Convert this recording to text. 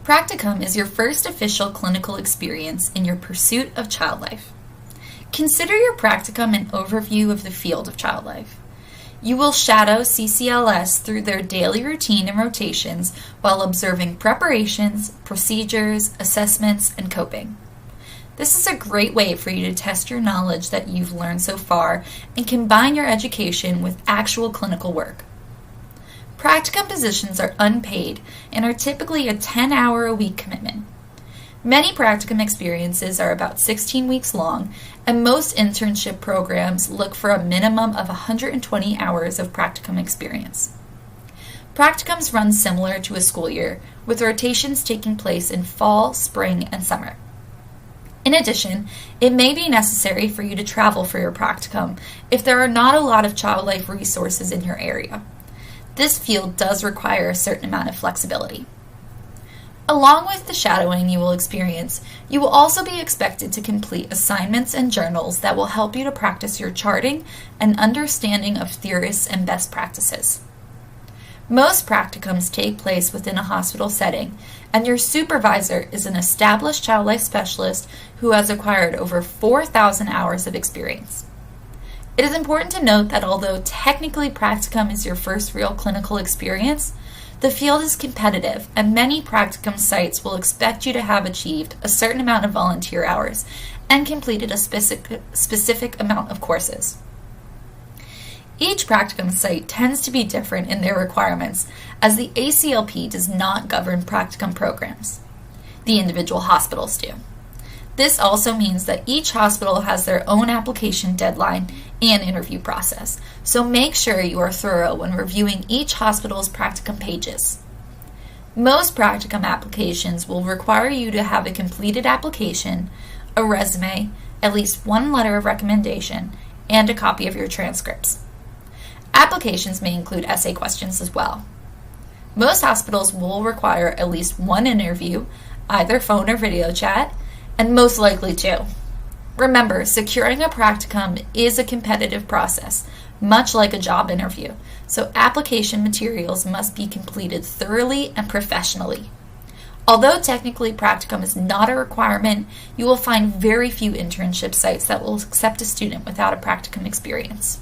Practicum is your first official clinical experience in your pursuit of child life. Consider your practicum an overview of the field of child life. You will shadow CCLS through their daily routine and rotations while observing preparations, procedures, assessments, and coping. This is a great way for you to test your knowledge that you've learned so far and combine your education with actual clinical work. Practicum positions are unpaid and are typically a 10-hour-a-week commitment. Many practicum experiences are about 16 weeks long, and most internship programs look for a minimum of 120 hours of practicum experience. Practicums run similar to a school year, with rotations taking place in fall, spring, and summer. In addition, it may be necessary for you to travel for your practicum if there are not a lot of child life resources in your area. This field does require a certain amount of flexibility. Along with the shadowing you will experience, you will also be expected to complete assignments and journals that will help you to practice your charting and understanding of theorists and best practices. Most practicums take place within a hospital setting, and your supervisor is an established child life specialist who has acquired over 4,000 hours of experience. It is important to note that although technically practicum is your first real clinical experience, the field is competitive, and many practicum sites will expect you to have achieved a certain amount of volunteer hours and completed a specific amount of courses. Each practicum site tends to be different in their requirements, as the ACLP does not govern practicum programs. The individual hospitals do. This also means that each hospital has their own application deadline and interview process, so make sure you are thorough when reviewing each hospital's practicum pages. Most practicum applications will require you to have a completed application, a resume, at least one letter of recommendation, and a copy of your transcripts. Applications may include essay questions as well. Most hospitals will require at least one interview, either phone or video chat, and most likely two. Remember, securing a practicum is a competitive process, much like a job interview, so application materials must be completed thoroughly and professionally. Although technically practicum is not a requirement, you will find very few internship sites that will accept a student without a practicum experience.